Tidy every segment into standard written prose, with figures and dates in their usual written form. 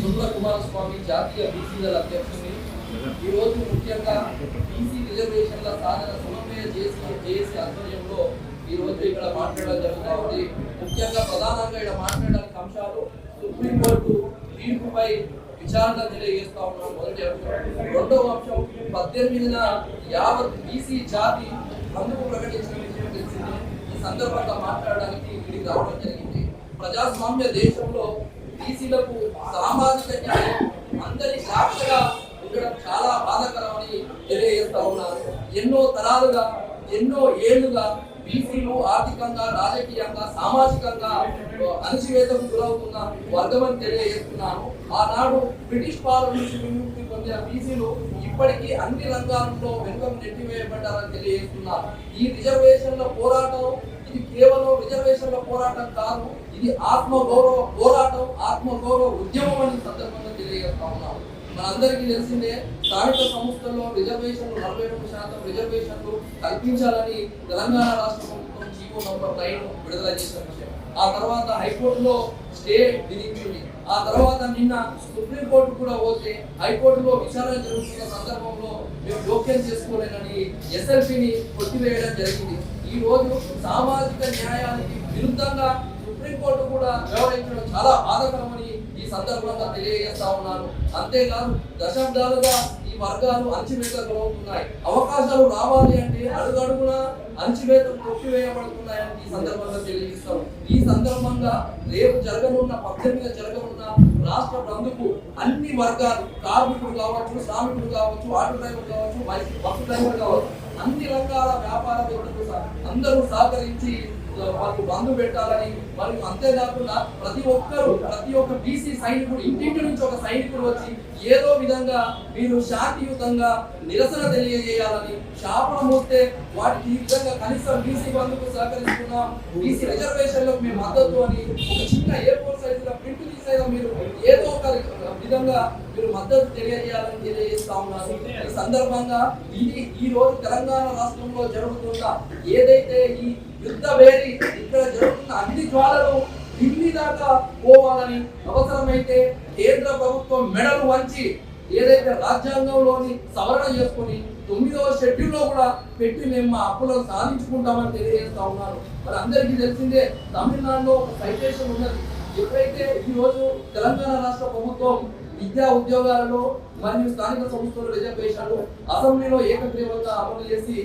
సుందర కుమారస్వామి జాతీయ బీసీల అధ్యక్షుని ఈ రోజు ముఖ్యంగా బీసీ రిజర్వేషన్ల సాధన సమన్వయ చేసి ఆధ్వర్యంలో ఈ రోజు ఇక్కడ మాట్లాడడం జరుగుతూ ఉంది. ముఖ్యంగా ప్రధానంగా ఇక్కడ మాట్లాడడానికి అంశాలు సుప్రీంకోర్టు తీర్పుపై విచారణ తెలియజేస్తా ఉన్నాం. మొదటి అంశం. రెండవ అంశం 18న యావత్ బీసీ జాతి అందుకు ప్రకటించిన విషయం తెలిసింది. ఈ సందర్భంగా మాట్లాడడానికి ఇక్కడికి రావడం జరిగింది. ప్రజాస్వామ్య దేశంలో బీసీలకు సామాజిక న్యాయం అందరి సాక్షిగా ఉండడం చాలా బాధాకరమని తెలియజేస్తా ఉన్నారు. ఎన్నో తరాలుగా ఎన్నో ఏళ్లుగా బీసీలు ఆర్థికంగా రాజకీయంగా సామాజికంగా అణచివేతకు గురవుతున్న వర్గమని తెలియజేస్తున్నాను. ఆనాడు బ్రిటిష్ పాలన నుంచి విముక్తి పొందిన బీసీలు ఇప్పటికీ అన్ని రంగాల్లో వెనుకకు నెట్టివేయబడ్డారని తెలియజేస్తున్నారు. ఈ రిజర్వేషన్ల పోరాటం ఇది కేవలం రిజర్వేషన్ల పోరాటం కాదు, ఇది ఆత్మగౌరవ పోరాటం, ఆత్మగౌరవ ఉద్యమం అని సందర్భంగా తెలియజేస్తా ఉన్నాం. మనందరికీ తెలిసిందే, స్థానిక సంస్థల్లో రిజర్వేషన్లు 42% రిజర్వేషన్లు కల్పించాలని తెలంగాణ రాష్ట్ర ప్రభుత్వం జీవో నంబర్ 9 విడుదల చేసిన విషయం. ఆ తర్వాత హైకోర్టులో స్టే విధించింది. ఆ తర్వాత నిన్న సుప్రీంకోర్టు కూడా పోతే హైకోర్టులో విచారణ జరుగుతున్న సందర్భంలో మేము జోక్యం చేసుకోలేనని ఎస్ఎల్పీని కొట్టివేయడం జరిగింది. ఈ రోజు సామాజిక న్యాయానికి విరుద్ధంగా సుప్రీంకోర్టు కూడా వ్యవహరించడం చాలా బాధాకరమని ఈ సందర్భంగా తెలియజేస్తా ఉన్నాను. అంతేకాదు దశాబ్దాలుగా ఈ వర్గాలు అణచివేతకు గురవుతున్నాయి. అవకాశాలు రావాలి అంటే అడుగడుగున అణచివేతకు కొట్టివేయబడుతున్నాయని ఈ సందర్భంగా తెలియజేస్తాం. ఈ సందర్భంగా రేపు జరగనున్న 18న జరగనున్న రాష్ట్ర బంధుకు అన్ని వర్గాలు, కార్మికులు కావచ్చు, శ్రామికులు కావచ్చు, ఆటో డ్రైవర్ కావచ్చు, బస్సు డ్రైవర్ కావచ్చు, అన్ని రంగాల వ్యాపారవేత్తలు అందరూ సహకరించి వాళ్ళు బంధు పెట్టాలని, మరియు అంతేకాకుండా ప్రతి ఒక్క బీసీ సైనికుడు ఇంటింటి నుంచి ఒక సైనికుడు వచ్చి ఏదో విధంగా మీరు శాంతియుతంగా నిరసన తెలియజేయాలని, శాపం వస్తే వాటికి ఈ విధంగా కనీసం బీసీ బంధుకు సహకరిస్తున్నాం, బీసీ రిజర్వేషన్లకు మేము మద్దతు అని ఒక చిన్న A4 సైజులో ప్రింట్ తీసేదా మీరు ఏదో ఒక విధంగా మీరు మద్దతు తెలియజేయాలని తెలియజేస్తా ఉన్నారు. ఈ సందర్భంగా ఇది ఈ రోజు తెలంగాణ రాష్ట్రంలో జరుగుతున్న ఏదైతే ఈ యుద్ధ వేరి ఇక్కడ జరుగుతున్న అగ్ని జ్వాలలు ఢిల్లీ దాకా పోవాలని, అవసరమైతే కేంద్ర ప్రభుత్వం మెడలు వంచి ఏదైతే రాజ్యాంగంలోని సవరణ చేసుకొని 9వ షెడ్యూల్లో కూడా పెట్టి మేము మా హక్కులను సాధించుకుంటామని తెలియజేస్తా ఉన్నారు. మరి అందరికీ తెలిసిందే, తమిళనాడులో ఒక సైటేషన్ ఉన్నది. ఎప్పుడైతే ఈ రోజు తెలంగాణ రాష్ట్ర ప్రభుత్వం విద్యా ఉద్యోగాలలో మరియు స్థానిక సంస్థల రిజర్వేషన్లు అసెంబ్లీలో ఏకగ్రీవంగా అమలు చేసి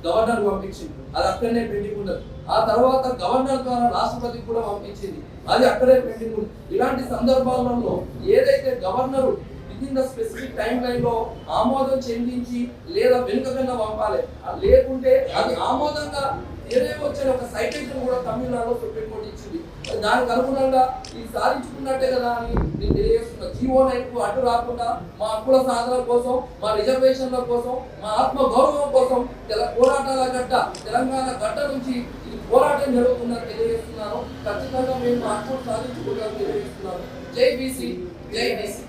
గవర్నర్ పంపించింది, అది అక్కడనే పెండింగ్ ఉన్నది. ఆ తర్వాత గవర్నర్ ద్వారా రాష్ట్రపతికి కూడా పంపించింది, అది అక్కడే పెండింగ్ ఉంది. ఇలాంటి సందర్భాలలో ఏదైతే governor within the specific time line లో ఆమోదం చెందించి లేదా వెనుకకన్నా పంపాలి, లేకుంటే అది ఆమోదంగా ఏదేమో వచ్చిన ఒక సైటేషన్ కూడా తమిళనాడులో సుప్రీంకోర్టు ఇచ్చింది. దానికి అనుగుణంగా ఇది సాధించుకున్నట్టే కదా అని నేను తెలియజేస్తున్నా. జీవో9కు అడ్డు రాకుండా మా హక్కుల సాధన కోసం, మా రిజర్వేషన్ల కోసం, మా ఆత్మ గౌరవం కోసం పోరాటాల గడ్డ తెలంగాణ గడ్డ నుంచి ఇది పోరాటం జరుగుతుందని తెలియజేస్తున్నాను. ఖచ్చితంగా మేము మా హక్కులు సాధించుకుంటామని తెలియజేస్తున్నాను. జై బీసీ, జై బీసీ.